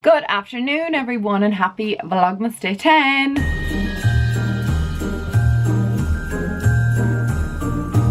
Good afternoon everyone and happy Vlogmas Day 10.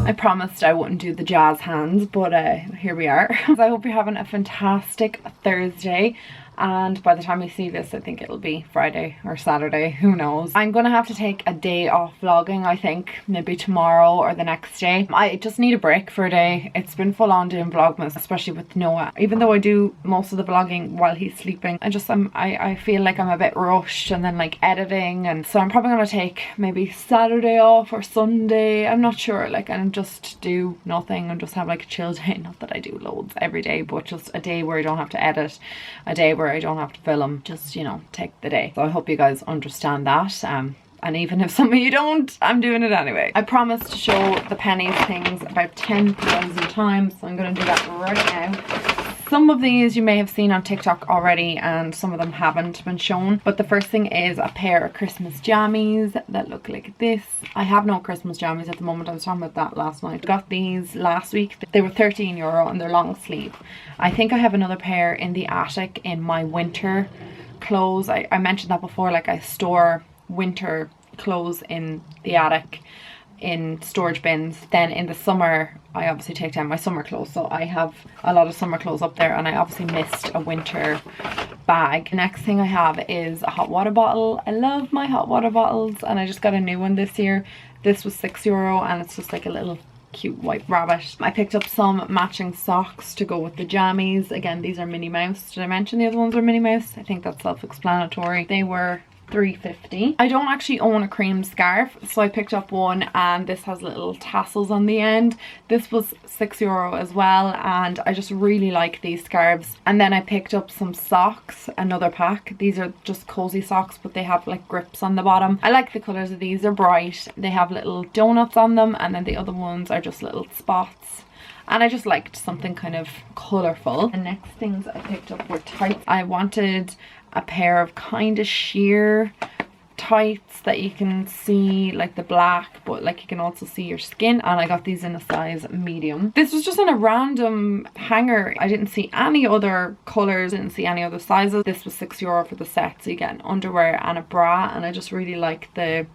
I promised I wouldn't do the jazz hands, but here we are. I hope you're having a fantastic Thursday, and by the time you see this I think it'll be Friday or Saturday, who knows. I'm gonna have to take a day off vlogging, I think maybe tomorrow or the next day. I just need a break for a day. It's been full on doing Vlogmas, especially with Noah. Even though I do most of the vlogging while he's sleeping, I feel like I'm a bit rushed, and then like editing, and so I'm probably gonna take maybe Saturday off or Sunday, I'm not sure, like, and just do nothing and just have like a chill day. Not that I do loads every day, but just a day where I don't have to edit, a day where I don't have to film, just, you know, take the day. So I hope you guys understand that, and even if some of you don't, I'm doing it anyway. I promised to show the pennies things about 10,000 times, so I'm going to do that right now. Some of these you may have seen on TikTok already, and some of them haven't been shown. But the first thing is a pair of Christmas jammies that look like this. I have no Christmas jammies at the moment. I was talking about that last night. Got these last week. They were €13 and they're long sleeve. I think I have another pair in the attic in my winter clothes. I mentioned that before, like I store winter clothes in the attic in storage bins. Then in the summer I obviously take down my summer clothes, so I have a lot of summer clothes up there, and I obviously missed a winter bag. The next thing I have is a hot water bottle. I love my hot water bottles, and I just got a new one this year. This was €6 and it's just like a little cute white rabbit. I picked up some matching socks to go with the jammies. Again, these are Minnie Mouse. Did I mention the other ones were Minnie Mouse? I think that's self-explanatory. They were $3.50. I don't actually own a cream scarf, so I picked up one, and this has little tassels on the end. This was €6 as well, and I just really like these scarves. And then I picked up some socks, another pack. These are just cozy socks, but they have like grips on the bottom. I like the colours of these. They're bright. They have little donuts on them, and then the other ones are just little spots. And I just liked something kind of colourful. The next things I picked up were tights. I wanted a pair of kind of sheer tights that you can see like the black, but like you can also see your skin, and I got these in a size medium. This was just on a random hanger. I didn't see any other colours, didn't see any other sizes. This was €6 for the set, so you get an underwear and a bra, and I just really like the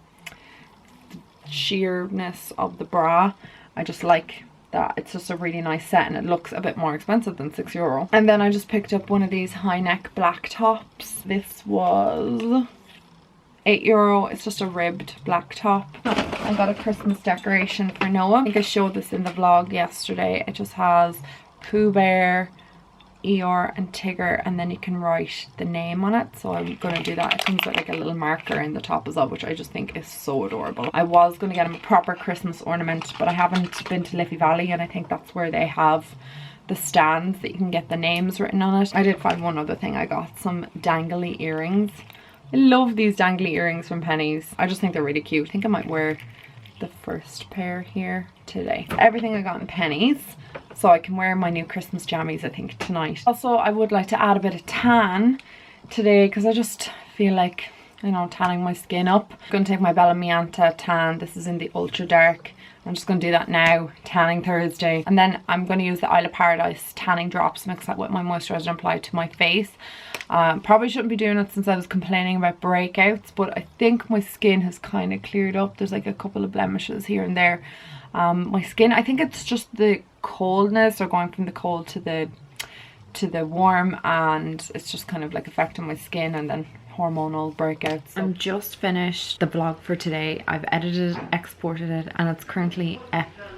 sheerness of the bra. I just like that. It's just a really nice set, and it looks a bit more expensive than €6. And then I just picked up one of these high neck black tops. This was €8. It's just a ribbed black top. I got a Christmas decoration for Noah. I think I showed this in the vlog yesterday. It just has Pooh Bear, Eeyore and Tigger, and then you can write the name on it, so I'm gonna do that. It comes with like a little marker in the top as well, which I just think is so adorable. I was gonna get him a proper Christmas ornament, but I haven't been to Liffey Valley, and I think that's where they have the stands that you can get the names written on it. I did find one other thing. I got some dangly earrings. I love these dangly earrings from Penneys. I just think they're really cute. I think I might wear the first pair here today. Everything I got in Penneys, so I can wear my new Christmas jammies I think tonight. Also, I would like to add a bit of tan today, because I just feel like, you know, tanning my skin up. I'm going to take my Bella Mianta tan. This is in the ultra dark. I'm just going to do that now, tanning Thursday. And then I'm going to use the Isle of Paradise tanning drops, mix that with my moisturiser and apply it to my face. Probably shouldn't be doing it since I was complaining about breakouts, but I think my skin has kind of cleared up. There's like a couple of blemishes here and there. My skin, I think it's just the coldness, or going from the cold to the warm, and it's just kind of like affecting my skin, and then hormonal breakouts. So I'm just finished the vlog for today. I've edited, exported it, and it's currently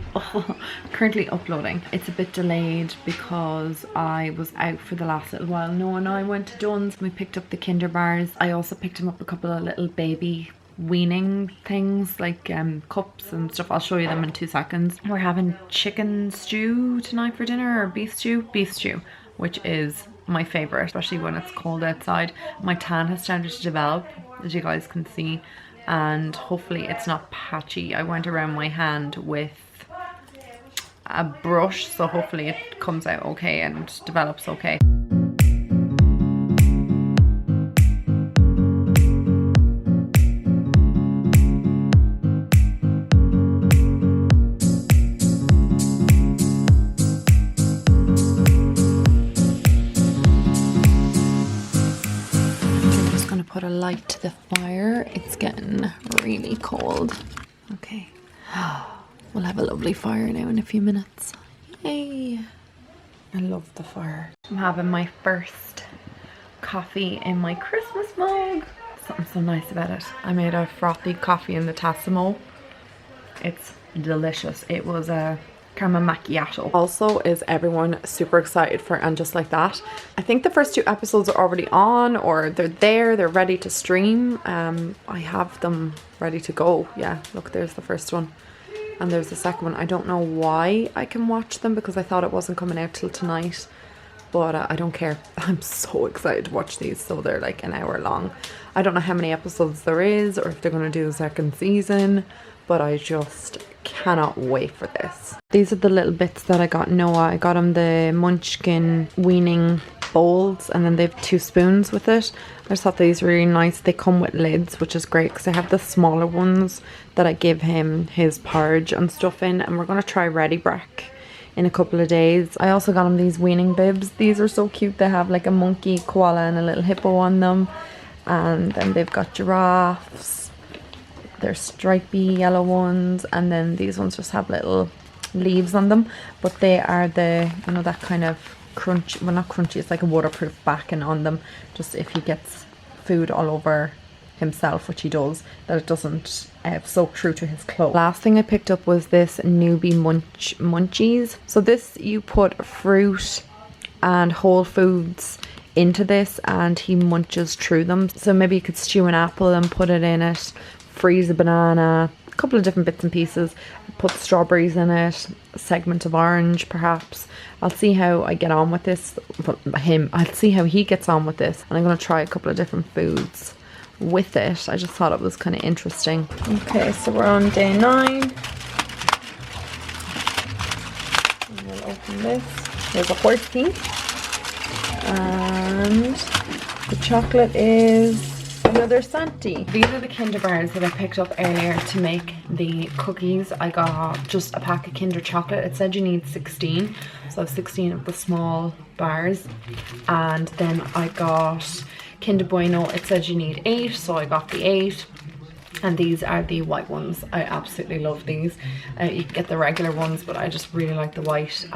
uploading. It's a bit delayed because I was out for the last little while. Noah and I went to Dunn's. We picked up the Kinder bars. I also picked him up a couple of little baby weaning things, like cups and stuff. I'll show you them in 2 seconds. We're having chicken stew tonight for dinner, or beef stew, which is my favorite, especially when it's cold outside. My tan has started to develop, as you guys can see, and hopefully it's not patchy. I went around my hand with a brush, so hopefully it comes out okay and develops okay. gonna put a light to the fire. It's getting really cold. Okay. We'll have a lovely fire now in a few minutes. Yay! I love the fire. I'm having my first coffee in my Christmas mug. Something so nice about it. I made a frothy coffee in the Tassimo. It's delicious. It was a caramel macchiato. Also, is everyone super excited for And Just Like That? I think the first 2 episodes are already on, or they're ready to stream. I have them ready to go. Yeah, look, there's the first one. And there's the second one. I don't know why I can watch them because I thought it wasn't coming out till tonight. But I don't care. I'm so excited to watch these. So they're like an hour long. I don't know how many episodes there is or if they're going to do a second season. But I just cannot wait for this. These are the little bits that I got Noah. I got him the Munchkin Weaning bowls, and then they have 2 spoons with it. I just thought these were really nice. They come with lids, which is great because I have the smaller ones that I give him his porridge and stuff in, and we're going to try Ready Breck in a couple of days. I also got him these Weaning Bibs. These are so cute. They have like a monkey, koala and a little hippo on them, and then they've got giraffes. They're stripy yellow ones, and then these ones just have little leaves on them, but they are the, you know, that kind of crunch, well not crunchy, it's like a waterproof backing on them, just if he gets food all over himself, which he does, that it doesn't soak through to his clothes. Last thing I picked up was this newbie munchies. So this, you put fruit and whole foods into this and he munches through them. So maybe you could stew an apple and put it in it, freeze a banana, a couple of different bits and pieces, put strawberries in it, a segment of orange perhaps. I'll see how I get on with this, I'll see how he gets on with this, and I'm going to try a couple of different foods with it. I just thought it was kind of interesting. Okay, so we're on day 9. And we'll open this. There's a horsey. And the chocolate is another Santi. These are the Kinder bars that I picked up earlier to make the cookies. I got just a pack of Kinder chocolate. It said you need 16, so I have 16 of the small bars. And then I got Kinder Bueno. It said you need 8, so I got the 8. And these are the white ones. I absolutely love these. You get the regular ones, but I just really like the white.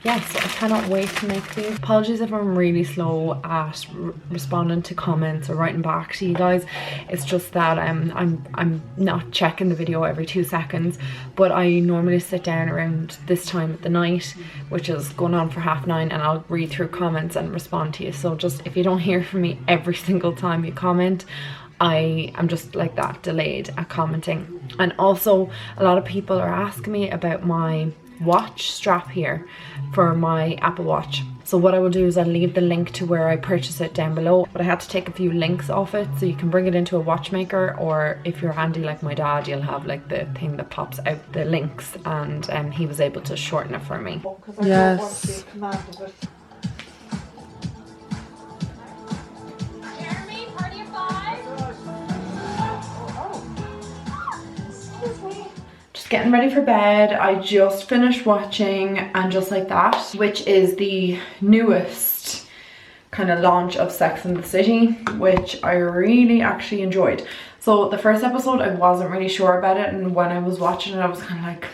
Yeah, so I cannot wait to make these. Apologies if I'm really slow at responding to comments or writing back to you guys. It's just that I'm not checking the video every 2 seconds, but I normally sit down around this time of the night, which is going on for 9:30, and I'll read through comments and respond to you. So just if you don't hear from me every single time you comment, I'm just like that, delayed at commenting. And also a lot of people are asking me about my watch strap here for my Apple Watch. So what I will do is I'll leave the link to where I purchased it down below, but I had to take a few links off it, so you can bring it into a watchmaker, or if you're handy like my dad, you'll have like the thing that pops out the links, and he was able to shorten it for me. Yes. Getting ready for bed. I just finished watching And Just Like That, which is the newest kind of launch of Sex and the City, which I really actually enjoyed. So the first episode I wasn't really sure about it, and when I was watching it I was kind of like,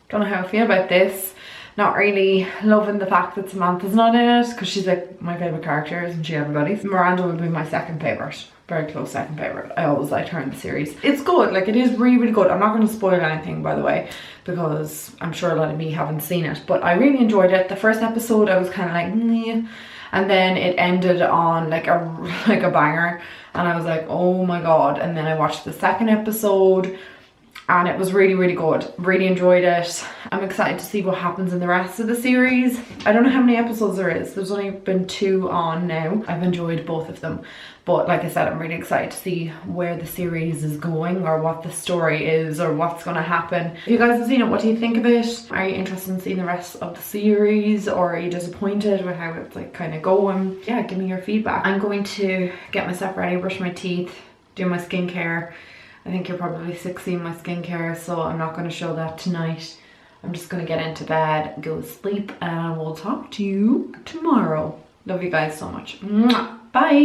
don't know how I feel about this. Not really loving the fact that Samantha's not in it, because she's like my favourite character, isn't she, everybody? Miranda would be my second favourite. Very close second favourite. I always liked her in the series. It's good, like it is really, really good. I'm not going to spoil anything, by the way, because I'm sure a lot of me haven't seen it, but I really enjoyed it. The first episode I was kind of like, meh, and then it ended on like a banger, and I was like, oh my god. And then I watched the second episode, and it was really, really good. Really enjoyed it. I'm excited to see what happens in the rest of the series. I don't know how many episodes there is. There's only been 2 on now. I've enjoyed both of them. But like I said, I'm really excited to see where the series is going, or what the story is, or what's going to happen. If you guys have seen it, what do you think of it? Are you interested in seeing the rest of the series, or are you disappointed with how it's like kind of going? Yeah, give me your feedback. I'm going to get myself ready, brush my teeth, do my skincare. I think you're probably sick seeing my skincare, so I'm not going to show that tonight. I'm just going to get into bed, go to sleep, and we'll talk to you tomorrow. Love you guys so much. Mwah. Bye.